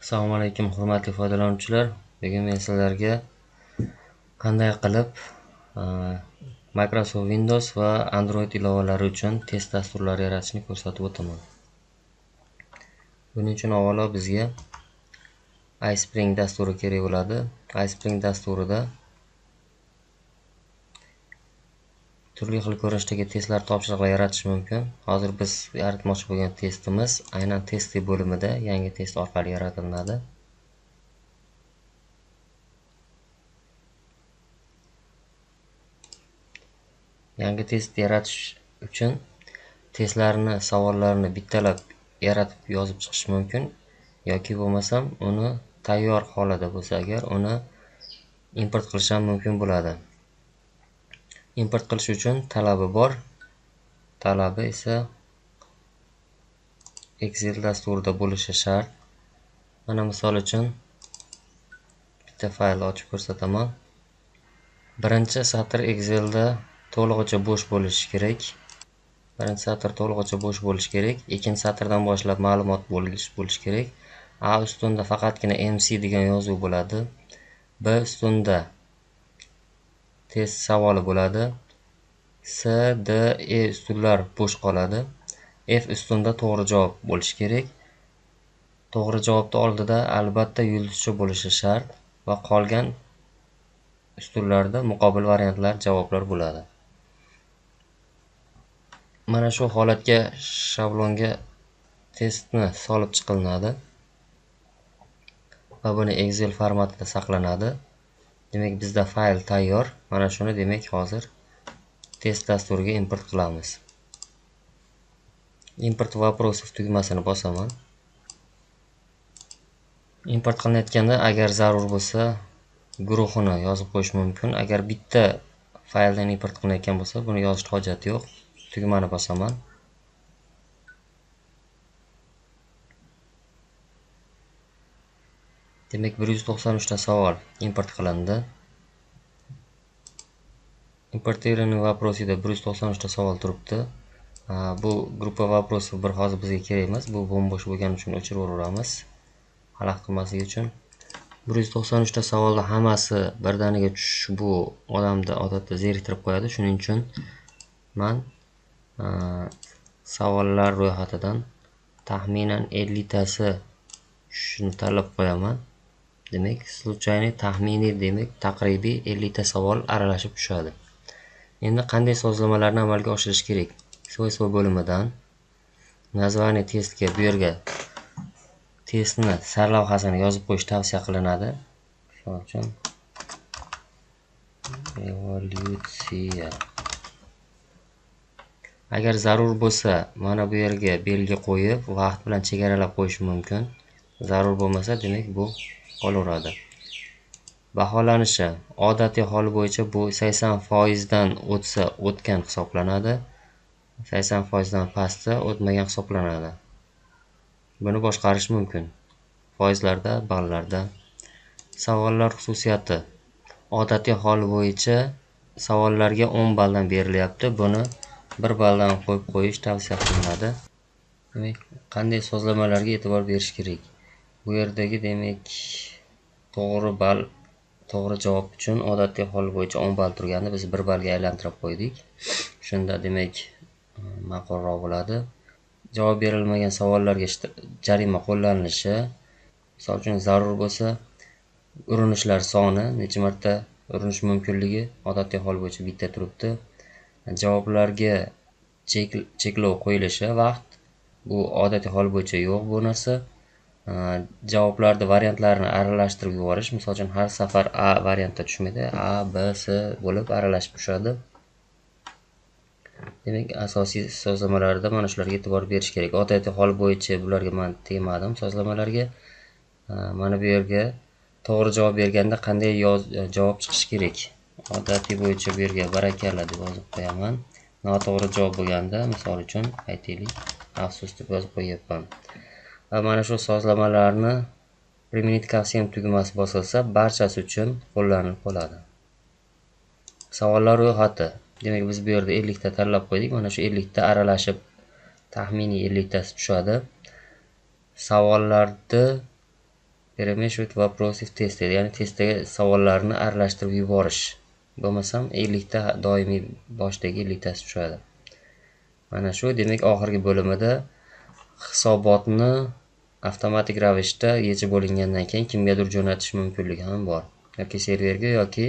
Assalomu alaykum hurmatli foydalanuvchilar. Bugun men sizlarga qanday qilib Microsoft Windows va Android ilovalari uchun test dasturlari yaratishni ko'rsatib o'taman. Buning uchun avvalo bizga iSpring dasturi kerak bo'ladi. iSpring dasturida turli xil ko'rinishdagi testlar topshiriqlar yaratish mumkin. Hozir biz yaratmoqchi bo'lgan testimiz aynan test bo'limida yangi test orqali yaratiladi. Yangi test yaratish uchun testlarni, savollarni bittalab yaratib yozib chiqish mumkin yoki bo'lmasam uni tayyor holida bo'lsa agar uni import qilish ham mumkin bo'ladi. Import qilish uchun talabi bor. Talabi esa Excel dasturida bo'lishi shart. Mana misol uchun bitta fayl ochib ko'rsataman. Birinchi satr Excelda to'lig'icha bo'sh bo'lishi kerak. Birinchi satr to'lig'icha bo'sh bo'lishi kerak. Ikkinchi satrdan boshlab ma'lumot bo'lishi kerak. A ustunda faqatgina MC degan yozuv bo'ladi. B ustunda test savoli bo'ladi. C, D, E ustunlar bo'sh qoladi. F ustunda to'g'ri javob bo'lishi kerak. To'g'ri javobning oldida albatta yulduzcha bo'lishi shart va qolgan ustunlarda muqobil variantlar javoblar bo'ladi. Mana shu holatga shablonga testni solib chiqiladi va buni Excel formatida saqlanadi. Demak, bizda fayl tayyor. Mana shuni demak hozir test dasturiga import qilamiz. Import вопросов tugmasini bosaman. Import qilinayotganda agar zarur bo'lsa guruhini yozib qo'yish mumkin. Agar bitta fayldan import qilinayotgan bo'lsa, buni yozishga hojat yo'q. Tugmani bosaman. Demak, 193 ta savol import qilindi. Importerining vопросida 193 ta savol turibdi. Bu gruppa вопросов bir hozir bizga kerak emas. Bu bo'sh bo'lgani uchun o'chirib yuboramiz. Xalaqit qilmasligi uchun. 193 ta savolda hammasi birdaniga tushishi bu odamni odatda zeriktirib qo'yadi. Shuning uchun men savollar ro'yxatidan taxminan 50 tasi tushishini tanlab qo'yaman. Demak, случайный taxminiy demak taqribiy 50 ta savol aralashib tushadi. Endi qanday sozlamalarni amalga oshirish kerak? Свойства bo'limidan название testga bu yerga testni sarlavhasini yozib qo'yish tavsiya qilinadi. Misol uchun evolyutsiya. Agar zarur bo'lsa, mana bu yerga belgi qo'yib, vaqt bilan chegaralab qo'yish mumkin. Zarur bo'lmasa, demak bu qolaveradi. Baholanishi odatiy hol bo'yicha bu 80% dan o'tsa o'tgan hisoblanadi. 80% dan pastda o'tmagan hisoblanadi. Buni boshqarish mumkin. Foizlarda, ballarda. Savollar xususiyati. Odatiy hol bo'yicha savollarga 10 balldan berilyapti. Buni 1 balldan qo'yib qo'yish tavsiya qilinadi. Demak, qanday sozlamalarga e'tibor berish kerak? Bu yerdagi demak to'g'ri ball, to'g'ri javob uchun odatiy hol bo'yicha 10 ball turganda biz 1 ballga aylantirib qo'ydik. Shunda demak ma'qulroq bo'ladi. Javob berilmagan savollarga jarima qo'llanilishi, misol uchun zarur bo'lsa, urinishlar soni, necha marta urinish mumkinligi odatiy hol bo'yicha bitta turibdi. Javoblarga cheklov qo'yilishi vaqt, bu odatiy hol bo'yicha yo'q bu narsa. Javoblarni variantlarini aralashtirib yuborish, misol uchun har safar A variantda tushmaydi, A, B, C bo'lib aralashib tushadi. Demak, asosiy sozlamalarda mana shularga e'tibor berish kerak. Odatiy hol bo'yicha bularga men tegmadim sozlamalarga. Mana bu yerga to'g'ri javob berganda qanday javob chiqishi kerak? Odatiy bo'yicha bu yerga barakalla deb yozib qo'yaman. Noto'g'ri javob bo'lganda, misol uchun aytaylik, afsus deb yozib qo'yapman. Va mana shu sozlamalarni применить ко всем tugmasi bosilsa, barchasi uchun qo'llanilib qoladi. Savollar ro'yxati. Demak, biz bu yerda 50 ta tanlab qo'ydik. Mana shu 50 ta aralashib taxminiy 50 tasi tushadi. Savollarni Перемешивать вопросы в tesте, ya'ni testdagi savollarni aralashtirib yuborish. Bo'lmasam 50 ta doimiy boshdagi 50 tasi tushadi. Mana shu, demak, oxirgi bo'limida hisobotni avtomatik ravishda yechib bo'lingandan keyin kimgadir jo'natish mumkinligi ham bor. Yoki serverga yoki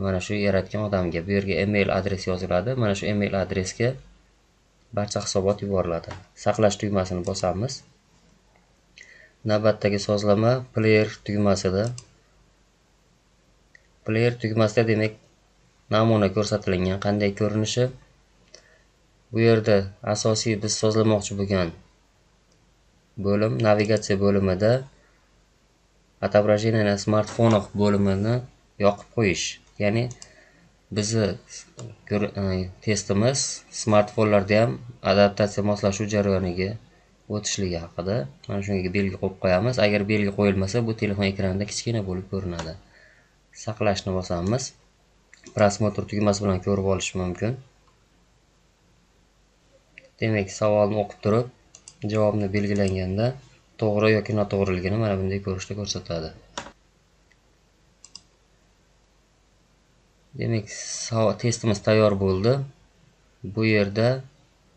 mana shu yaratgan odamga. Bu yerga email adres yoziladi. Mana shu email adresga barcha hisobot yuboriladi. Saqlash tugmasini bosamiz. Navbatdagi sozlama player tugmasida. Player tugmasida demak namuna ko'rsatilgan, qanday ko'rinishi. Bu yerda asosiy biz sozlamoqchi bo'lgan bo'lim navigatsiya bo'limida отображение на smartfonах bo'limini yoqib qo'yish. Ya'ni bizni testimiz smartfonlarda ham adaptatsiya moslashuv jarayoniga o'tishligi haqida. Mana shunga belgi qo'yib qo'yamiz. Agar belgi qo'yilmasa, bu telefon ekranida kichkina bo'lib ko'rinadi. Saqlashni bosamiz. Prosmotr tugmasi bilan ko'rib olish mumkin. Demak, savolni o'qib turib, javobni belgilanganda to'g'ri yoki noto'g'riligini mana bunday ko'rishda ko'rsatadi. Demak, testimiz tayyor bo'ldi. Bu yerda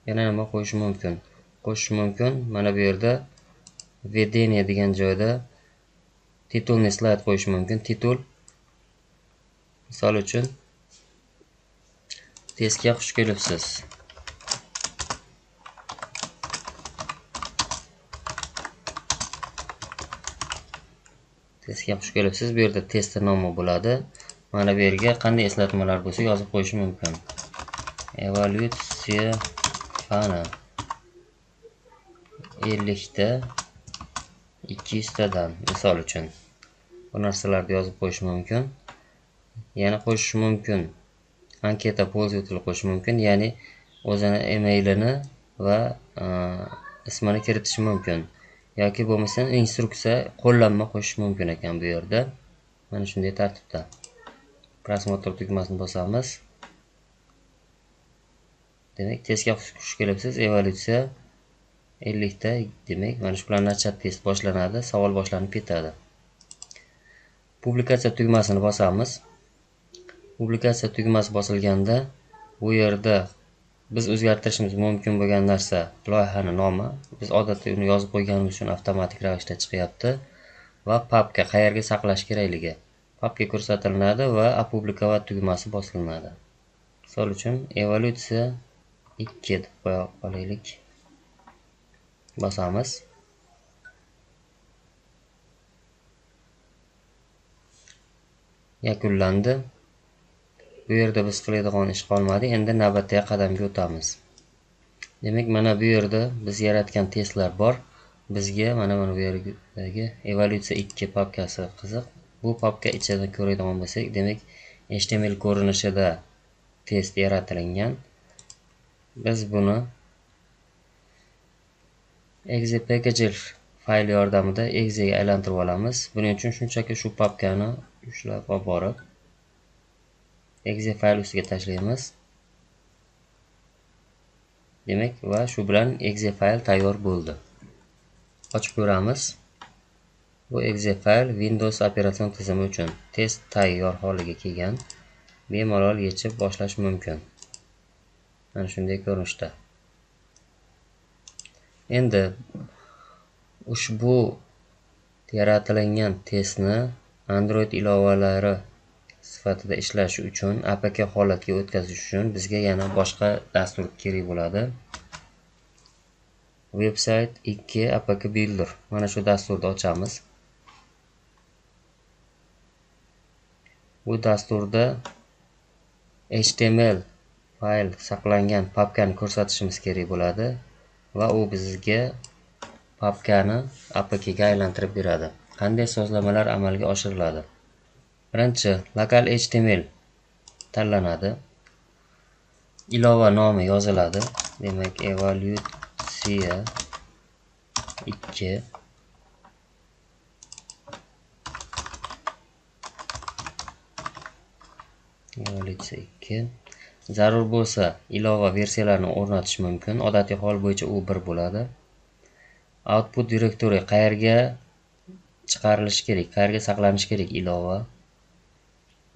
yana nima qo'yish mumkin? Mana bu yerda введение degan joyda titulni slayd qo'yish mumkin. Titul, misol uchun, testga xush kelibsiz. Testga xush kelibsiz. Bu yerda testning nomi bo'ladi. Mana bu yerga qanday eslatmalar bo'lsa yozib qo'yish mumkin. Evalyutsiya fani 50 ta 200 tadan misol uchun. Bu narsalarni yozib qo'yish mumkin. Yana qo'yish mumkin. Anketa pользователя qo'yish mumkin, ya'ni o'zini emailini va ismini kiritish mumkin. Yoki bo'lmasa instruksiya, qo'llanma qo'yish mumkin ekan bu yerda. Mana shunday tartibda. Prosmotr tugmasini bosamiz. Demak, testga xush kelibsiz. Evalyutsiya 50 ta, demak, mana shu bilan nachat test boshlanadi, savol boshlanib ketadi. Publikatsiya tugmasini bosamiz. Publikatsiya tugmasi bosilganda bu yerda biz o'zgartirishimiz mumkin bo'lgan narsa loyihaning nomi. Biz odatda uni yozib qo'yganimiz uchun avtomatik ravishda chiqyapti va papka qayerga saqlash kerakligi. Papka ko'rsatiladi va opublikovать tugmasi bosilinadi. Misol uchun evalyutsiya 2 deb qo'ya qolaylik. Bosamiz. Yakunlandi. Bu yerda biz qiladigan ish qolmadi. Endi navbatdagi qadamga o'tamiz. Demak, mana bu yerda biz yaratgan testlar bor. Bizga mana bu yerdagi evalyutsiya 2 papkasi qiziq. Bu papka ichida ko'radigan bo'lsak, demak, HTML ko'rinishida test yaratilgan. Biz buni exe packager fayl yordamida exe ga aylantirib olamiz. Buning uchun shunchaki shu papkani ushlab olib borib exe fayl ustiga tashlaymiz. Demak, va shu bilan exe fayl tayyor bo'ldi. Ochib ko'ramiz. Bu exe fayl Windows operatsion tizimi uchun test tayyor holiga kelgan. Bemalol yechib boshlash mumkin. Mana shunday ko'rinishda. Endi ushbu yaratilgan testni Android ilovalari sifatida ishlashi uchun, APK holatga o'tkazish uchun bizga yana boshqa dastur kerak bo'ladi. Website 2 APK Builder. Mana shu dasturni ochamiz. Bu dasturda HTML fayl saqlangan papkani ko'rsatishimiz kerak bo'ladi va u bizga papkani APK ga aylantirib beradi. Qanday sozlamalar amalga oshiriladi? Birinchi, lokal HTML tanlanadi. Ilova nomi yoziladi. Demak, evalyutsiya 2 evalyutsiya 2. Zarur bo'lsa, ilova versiyalarni o'rnatish mumkin. Odatiy hol bo'yicha u 1 bo'ladi. Output direktoriy qayerga chiqarilishi kerak, qayerga saqlanishi kerak ilova.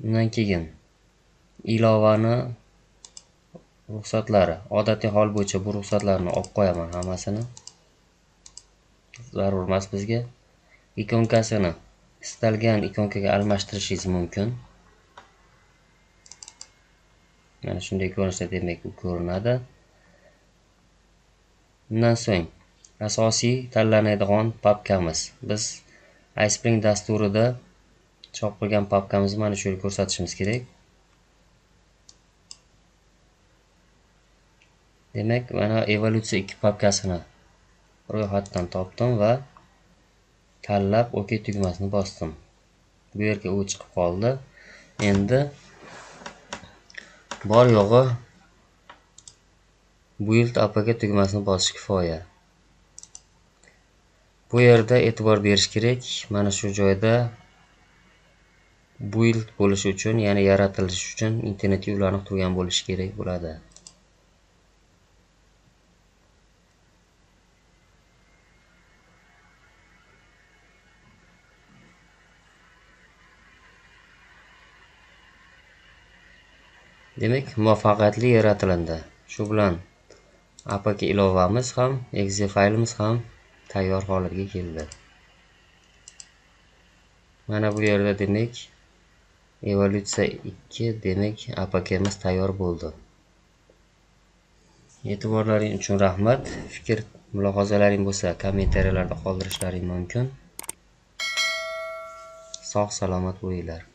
Undan keyin ilovani ruxsatlari, odatiy hol bo'yicha bu ruxsatlarni olib qo'yaman hammasini. Zarur emas bizga. Ikonkasini istalgan ikonkaga almashtirishingiz mumkin. Mana shunday ko'rinishda demak u ko'rinadi. Undan so'ng asosiy tanlanadigan papkamiz. Biz iSpring dasturida chop qilgan papkamizni mana shu yerga ko'rsatishimiz kerak. Demak, mana evolyutsiya 2 papkasini ro'yxatdan topdim va tanlab OK tugmasini bosdim. Bu yerga u chiqib qoldi. Endi bor yo'g'i build apk tugmasini bosish kifoya. Bu yerda e'tibor berish kerak, mana shu joyda build bo'lishi uchun, ya'ni yaratilishi uchun internetga ulanib turgan bo'lishi kerak bo'ladi. Demak, muvaffaqiyatli yaratildi. Shu bilan apk ilovamiz ham, exe faylimiz ham tayyor holatga keldi. Mana bu yerda demak evolyutsiya 2 demak apkimiz tayyor bo'ldi. E'tiborlaring uchun rahmat. Fikr, mulohazalaring bo'lsa, kommentariyalarda qoldirishlaring mumkin. Sog' salomat bo'linglar.